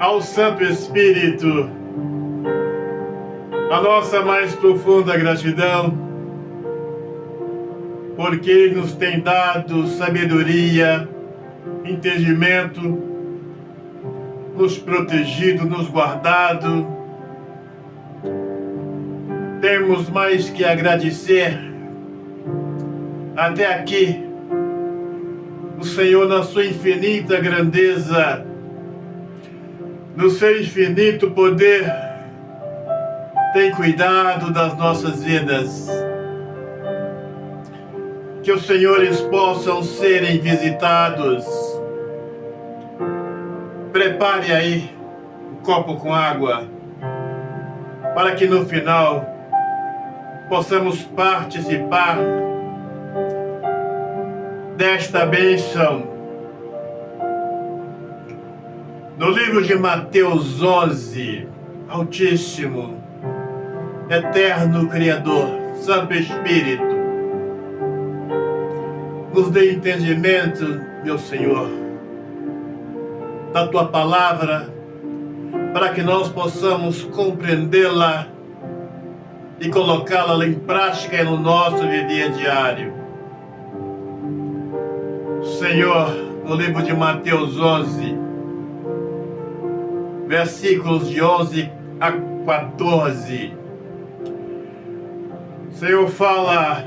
ao Santo Espírito a nossa mais profunda gratidão, porque Ele nos tem dado sabedoria, entendimento, nos protegido, nos guardado. Temos mais que agradecer. Até aqui, o Senhor, na sua infinita grandeza, no seu infinito poder, tem cuidado das nossas vidas. Que os senhores possam serem visitados. Prepare aí um copo com água, para que no final possamos participar desta bênção. No livro de Mateus 11, Altíssimo, Eterno Criador, Santo Espírito, nos dê entendimento, meu Senhor, da Tua Palavra, para que nós possamos compreendê-la e colocá-la em prática no nosso viver diário. Senhor, no livro de Mateus 11, versículos de 11 a 14, o Senhor fala: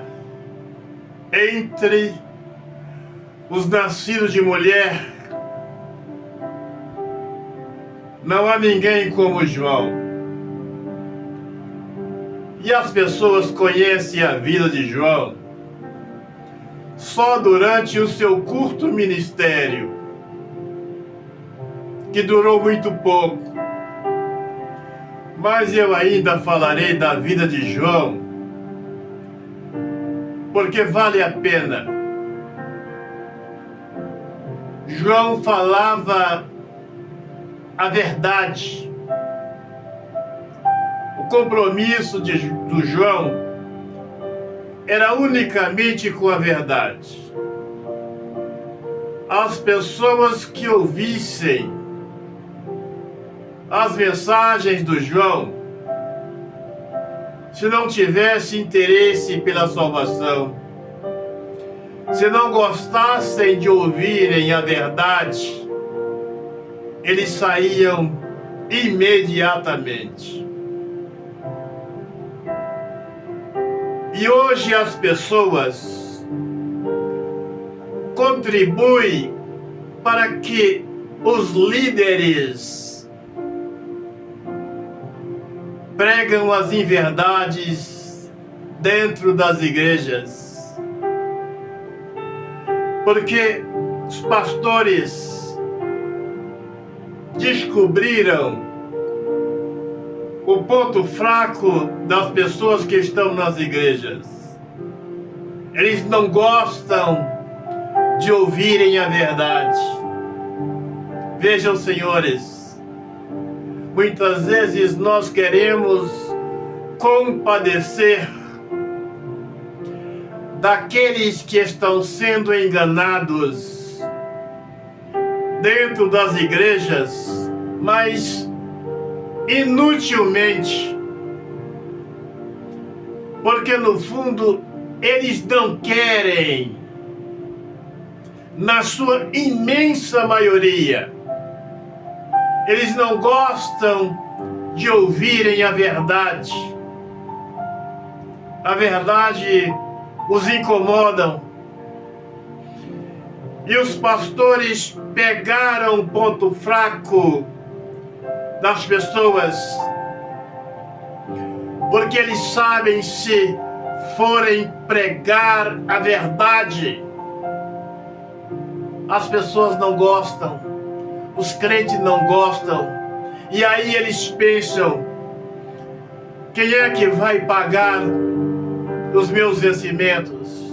entre os nascidos de mulher, não há ninguém como João. E as pessoas conhecem a vida de João só durante o seu curto ministério, que durou muito pouco. Mas eu ainda falarei da vida de João, porque vale a pena. João falava a verdade. O compromisso do João era unicamente com a verdade. As pessoas que ouvissem as mensagens do João, se não tivesse interesse pela salvação, se não gostassem de ouvirem a verdade, eles saíam imediatamente. E hoje as pessoas contribuem para que os líderes pregam as inverdades dentro das igrejas. Porque os pastores descobriram o ponto fraco das pessoas que estão nas igrejas. Eles não gostam de ouvirem a verdade. Vejam, senhores, muitas vezes nós queremos compadecer daqueles que estão sendo enganados dentro das igrejas, mas inutilmente, porque no fundo eles não querem, na sua imensa maioria, eles não gostam de ouvirem a verdade. A verdade os incomodam. E os pastores pegaram o ponto fraco das pessoas, porque eles sabem, se forem pregar a verdade, as pessoas não gostam, os crentes não gostam, e aí eles pensam: quem é que vai pagar os meus vencimentos?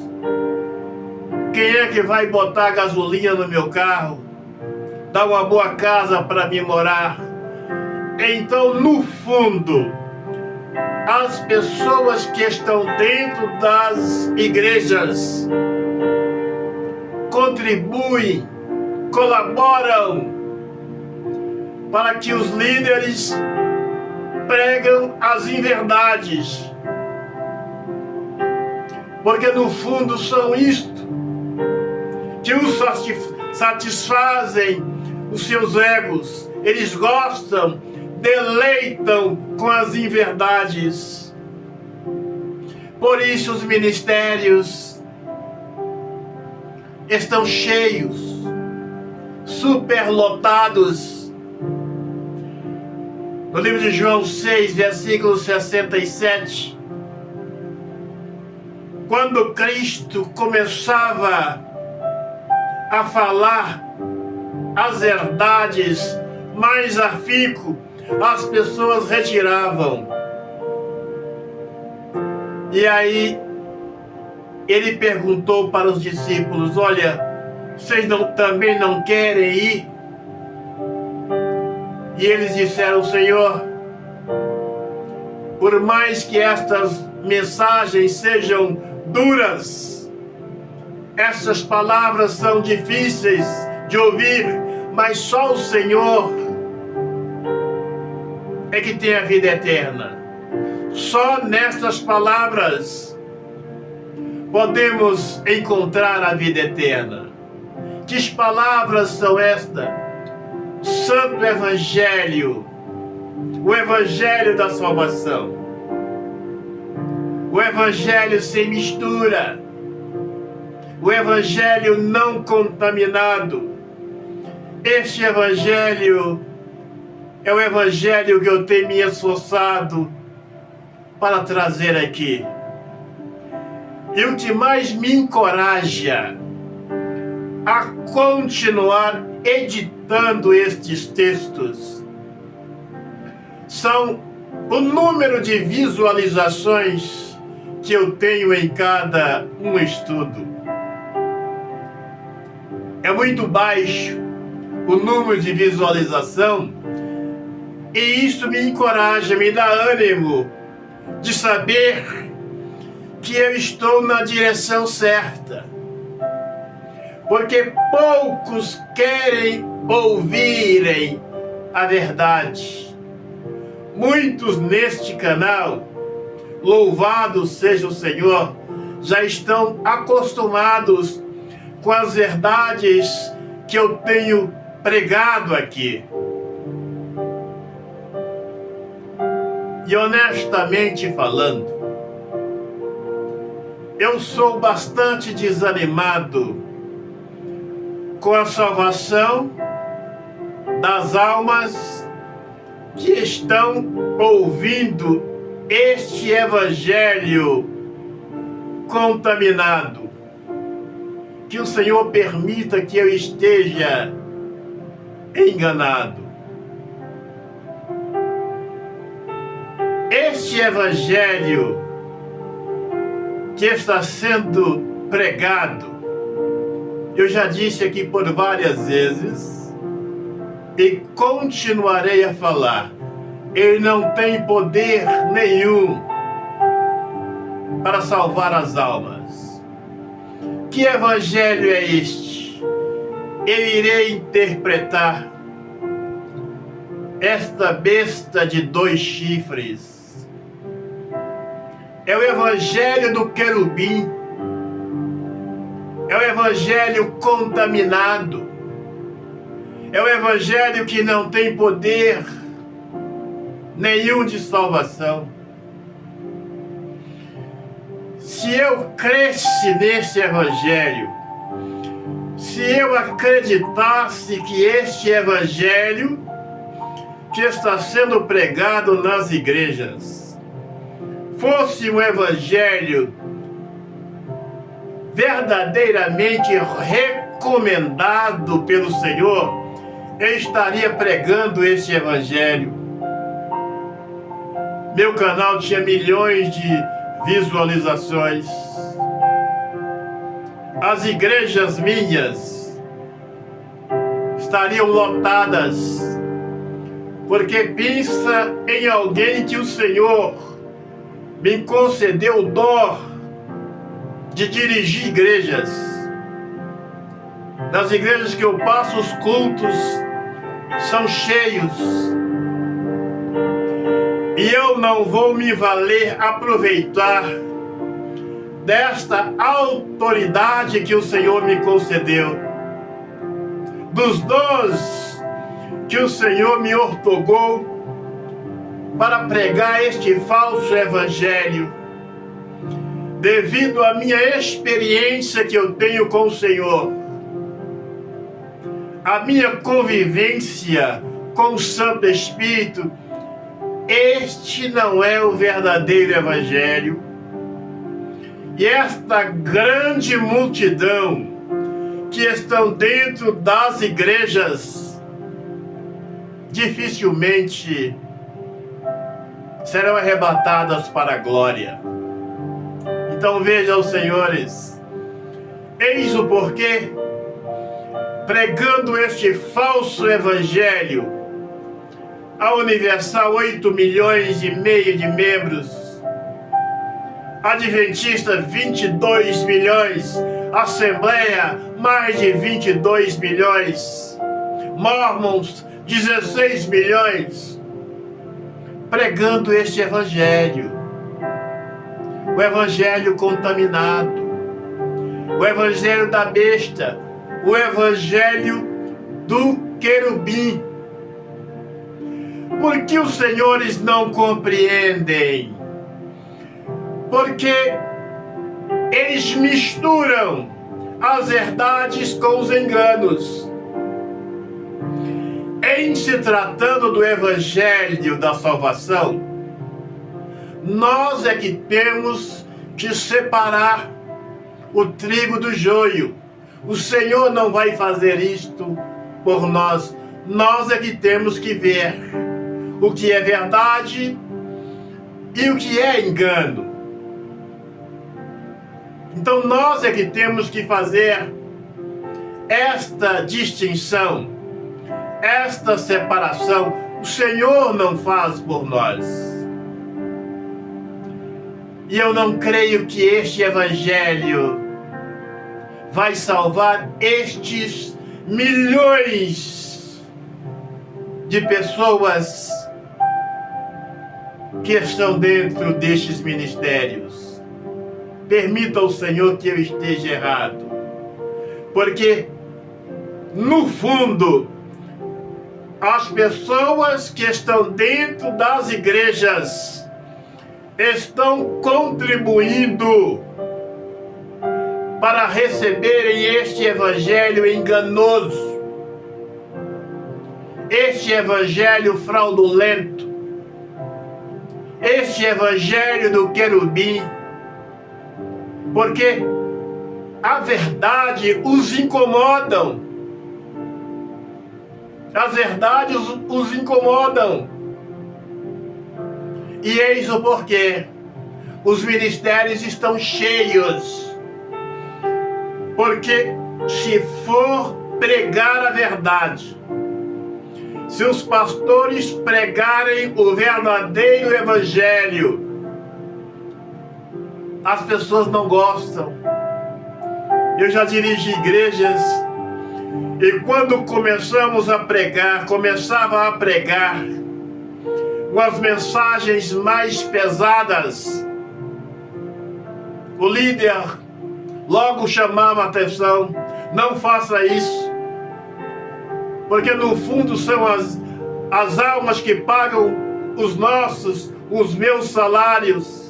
Quem é que vai botar gasolina no meu carro? Dar uma boa casa para mim morar? Então, no fundo, as pessoas que estão dentro das igrejas contribuem, colaboram para que os líderes pregam as inverdades. Porque no fundo são isto que os satisfazem os seus egos. Eles gostam, deleitam com as inverdades. Por isso os ministérios estão cheios, superlotados. No livro de João 6, versículo 67, quando Cristo começava a falar as verdades mais afinco, as pessoas retiravam. E aí ele perguntou para os discípulos: olha, vocês também não querem ir? E eles disseram: Senhor, por mais que estas mensagens sejam duras, essas palavras são difíceis de ouvir, mas só o Senhor é que tem a vida eterna. Só nestas palavras podemos encontrar a vida eterna. Que palavras são estas? Santo Evangelho, o Evangelho da salvação, o Evangelho sem mistura, o Evangelho não contaminado. Este Evangelho é o Evangelho que eu tenho me esforçado para trazer aqui. E o que mais me encoraja a continuar editando estes textos são o número de visualizações que eu tenho em cada um estudo. É muito baixo o número de visualização, e isso me encoraja, me dá ânimo de saber que eu estou na direção certa. Porque poucos querem ouvirem a verdade. Muitos neste canal, louvado seja o Senhor, já estão acostumados com as verdades que eu tenho pregado aqui. E honestamente falando, eu sou bastante desanimado com a salvação das almas que estão ouvindo este Evangelho contaminado. Que o Senhor permita que eu esteja enganado. Este Evangelho que está sendo pregado, eu já disse aqui por várias vezes e continuarei a falar, ele não tem poder nenhum para salvar as almas. Que Evangelho é este? Eu irei interpretar esta besta de 2 chifres. É o Evangelho do querubim. É o Evangelho contaminado. É o Evangelho que não tem poder nenhum de salvação. Se eu cresce nesse Evangelho, se eu acreditasse que este Evangelho que está sendo pregado nas igrejas fosse um Evangelho verdadeiramente recomendado pelo Senhor, eu estaria pregando esse Evangelho. Meu canal tinha milhões de visualizações. As igrejas minhas estariam lotadas, porque pensa em alguém que o Senhor me concedeu o dom de dirigir igrejas. Nas igrejas que eu passo os cultos, são cheios. E eu não vou me aproveitar desta autoridade que o Senhor me concedeu, dos dons que o Senhor me outorgou para pregar este falso evangelho, devido à minha experiência que eu tenho com o Senhor, a minha convivência com o Santo Espírito. Este não é o verdadeiro evangelho. E esta grande multidão que estão dentro das igrejas dificilmente serão arrebatadas para a glória. Então vejam, senhores, eis o porquê, pregando este falso evangelho, a Universal 8,5 milhões de membros, Adventista 22 milhões, Assembleia mais de 22 milhões, Mormons 16 milhões, pregando este evangelho, o evangelho contaminado, o evangelho da besta, o evangelho do querubim. Por que os senhores não compreendem? Porque eles misturam as verdades com os enganos. Em se tratando do evangelho da salvação, nós é que temos que separar o trigo do joio. O Senhor não vai fazer isto por nós. Nós é que temos que ver o que é verdade e o que é engano. Então nós é que temos que fazer esta distinção, esta separação. O Senhor não faz por nós. E eu não creio que este evangelho vai salvar estes milhões de pessoas que estão dentro destes ministérios. Permita ao Senhor que eu esteja errado, porque no fundo as pessoas que estão dentro das igrejas estão contribuindo para receberem este evangelho enganoso, este evangelho fraudulento, este evangelho do querubim, porque a verdade os incomodam. As verdades os incomodam. E eis o porquê. Os ministérios estão cheios. Porque se for pregar a verdade, se os pastores pregarem o verdadeiro evangelho, as pessoas não gostam. Eu já dirigi igrejas e quando começava a pregar com as mensagens mais pesadas, o líder logo chamava a atenção: não faça isso, porque no fundo são as almas que pagam os meus salários.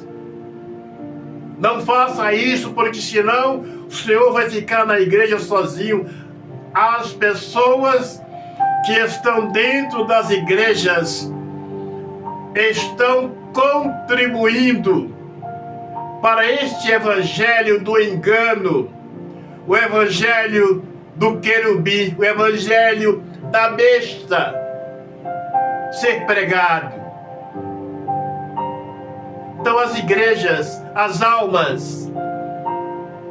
Não faça isso, porque senão o Senhor vai ficar na igreja sozinho. As pessoas que estão dentro das igrejas estão contribuindo para este evangelho do engano, o evangelho do querubim, o evangelho da besta ser pregado. Então as igrejas, as almas,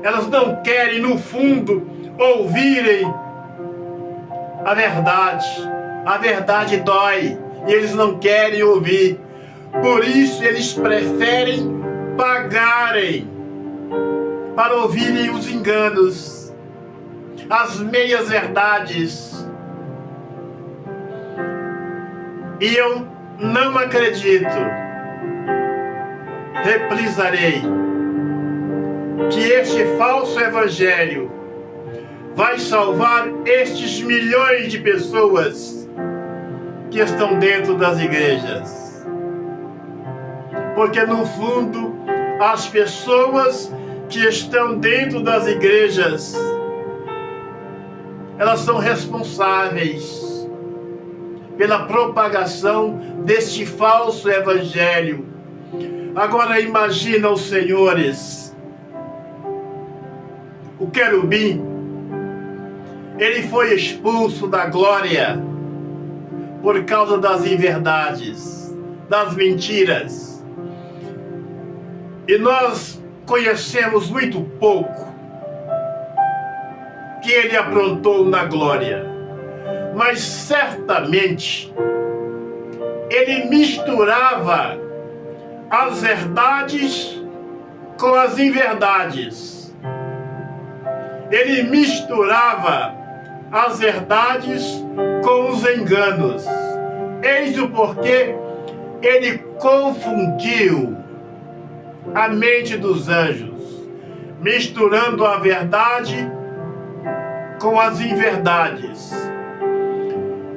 elas não querem no fundo ouvirem a verdade. A verdade dói e eles não querem ouvir. Por isso eles preferem pagarem para ouvirem os enganos, as meias verdades. E eu não acredito, reprisarei, que este falso evangelho vai salvar estes milhões de pessoas que estão dentro das igrejas. Porque no fundo, as pessoas que estão dentro das igrejas, elas são responsáveis pela propagação deste falso evangelho. Agora imagina os senhores, o querubim, ele foi expulso da glória por causa das inverdades, das mentiras. E nós conhecemos muito pouco que ele aprontou na glória. Mas certamente ele misturava as verdades com as inverdades. Ele misturava as verdades com os enganos. Eis o porquê ele confundiu a mente dos anjos, misturando a verdade com as inverdades.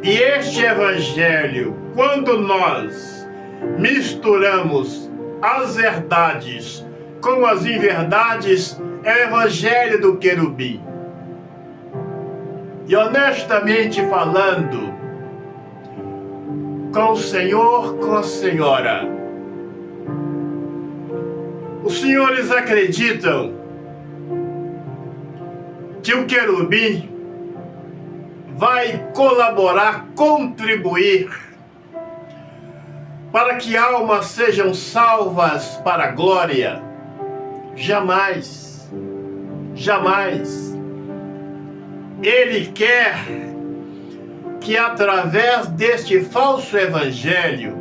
E este evangelho, quando nós misturamos as verdades com as inverdades, é o evangelho do querubim. E honestamente falando, com o Senhor, com a Senhora, os senhores acreditam que o querubim vai colaborar, contribuir para que almas sejam salvas para a glória? Jamais, jamais. Ele quer que através deste falso evangelho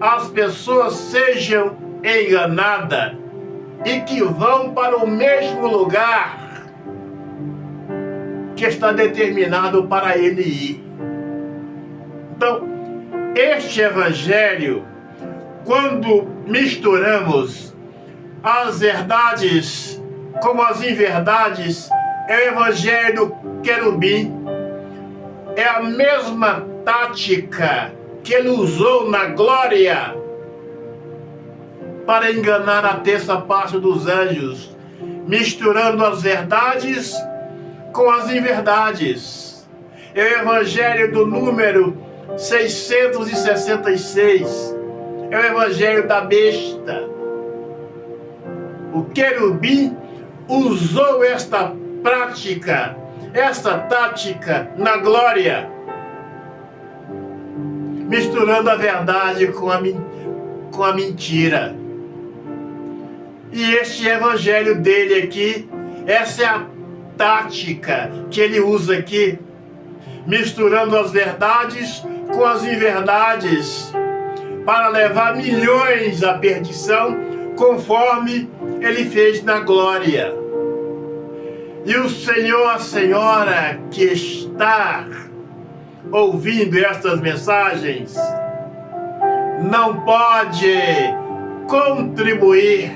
as pessoas sejam enganadas e que vão para o mesmo lugar que está determinado para ele ir. Então, este evangelho, quando misturamos as verdades com as inverdades, é o evangelho do querubim. É a mesma tática que ele usou na glória para enganar a terça parte dos anjos, misturando as verdades com as inverdades. É o evangelho do número 666. É o evangelho da besta. O querubim usou esta prática, esta tática na glória, misturando a verdade com a mentira. E este evangelho dele aqui, essa é a tática que ele usa aqui, misturando as verdades com as inverdades, para levar milhões à perdição, conforme ele fez na glória. E o Senhor, a Senhora que está ouvindo estas mensagens, não pode contribuir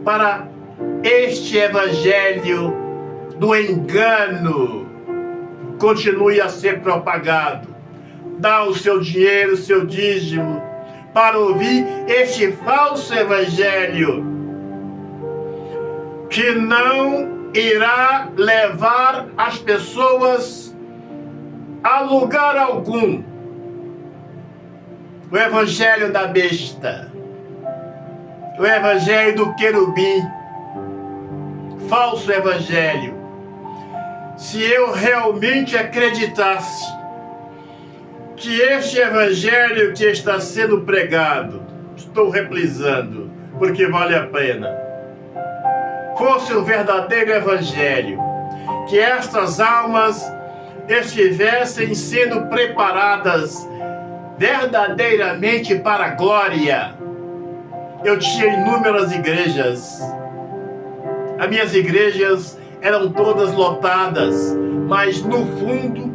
para este evangelho do engano continue a ser propagado. Dá o seu dinheiro, o seu dízimo, para ouvir este falso evangelho, que não irá levar as pessoas a lugar algum. O evangelho da besta, o evangelho do querubim, falso evangelho. Se eu realmente acreditasse que este evangelho que está sendo pregado, estou reprisando, porque vale a pena, fosse um verdadeiro evangelho, que estas almas estivessem sendo preparadas verdadeiramente para a glória. Eu tinha inúmeras igrejas. As minhas igrejas eram todas lotadas, mas no fundo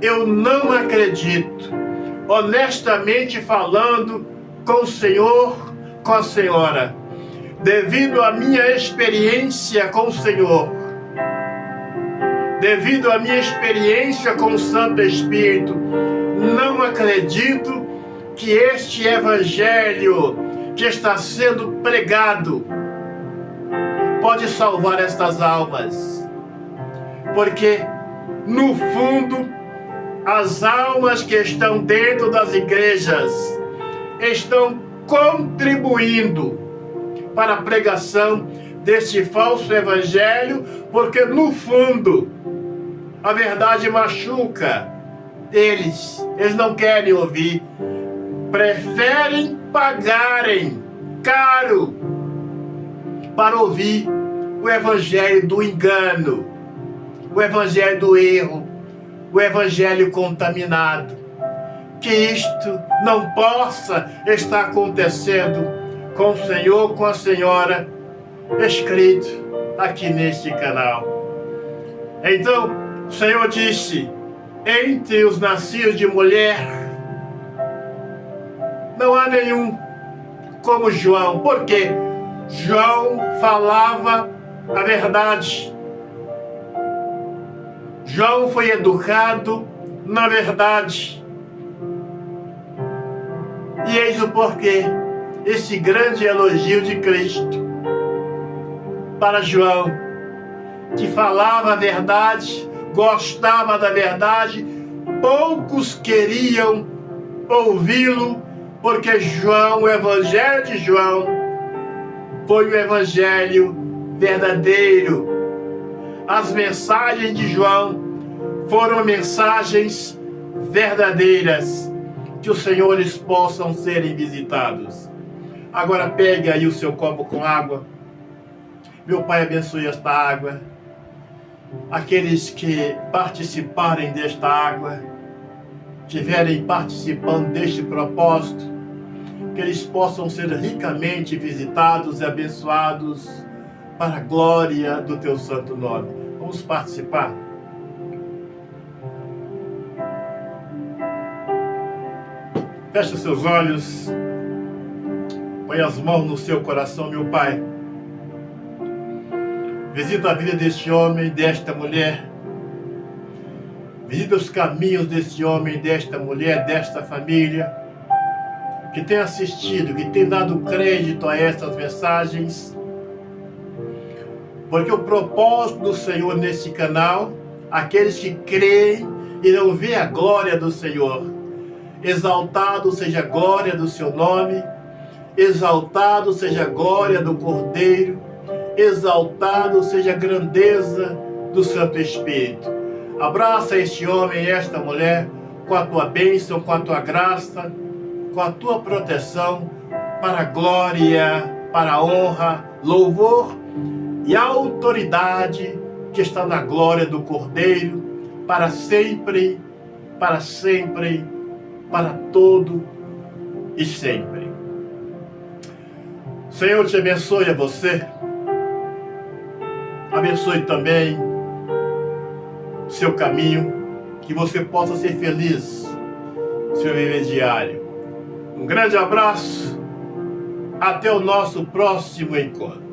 eu não acredito, honestamente falando, com o Senhor, com a Senhora, devido à minha experiência com o Senhor, devido à minha experiência com o Santo Espírito, não acredito que este Evangelho que está sendo pregado pode salvar estas almas. Porque, no fundo, as almas que estão dentro das igrejas estão contribuindo para a pregação desse falso evangelho, porque, no fundo, a verdade machuca eles. Eles não querem ouvir. Preferem pagarem caro para ouvir o evangelho do engano, o evangelho do erro, o evangelho contaminado. Que isto não possa estar acontecendo com o Senhor, com a Senhora, escrito aqui neste canal. Então, o Senhor disse: entre os nascidos de mulher, não há nenhum como João. Por quê? João falava a verdade. João foi educado na verdade. E eis o porquê, esse grande elogio de Cristo para João, que falava a verdade, gostava da verdade. Poucos queriam ouvi-lo, porque João, o evangelho de João, foi o evangelho verdadeiro. As mensagens de João foram mensagens verdadeiras. Que os senhores possam serem visitados. Agora pegue aí o seu copo com água. Meu Pai, abençoe esta água. Aqueles que participarem desta água, estiverem participando deste propósito, que eles possam ser ricamente visitados e abençoados para a glória do teu santo nome. Vamos participar? Feche os seus olhos, põe as mãos no seu coração, meu Pai. Visita a vida deste homem, desta mulher. Visita os caminhos deste homem, desta mulher, desta família, que tem assistido, que tem dado crédito a estas mensagens. Porque o propósito do Senhor nesse canal, aqueles que creem irão ver a glória do Senhor. Exaltado seja a glória do seu nome, exaltado seja a glória do Cordeiro, exaltado seja a grandeza do Santo Espírito. Abraça este homem e esta mulher com a tua bênção, com a tua graça, com a tua proteção, para a glória, para a honra, louvor e autoridade que está na glória do Cordeiro, para sempre, para sempre, para todo e sempre. Senhor, te abençoe a você. Abençoe também seu caminho, que você possa ser feliz no seu viver diário. Um grande abraço, até o nosso próximo encontro.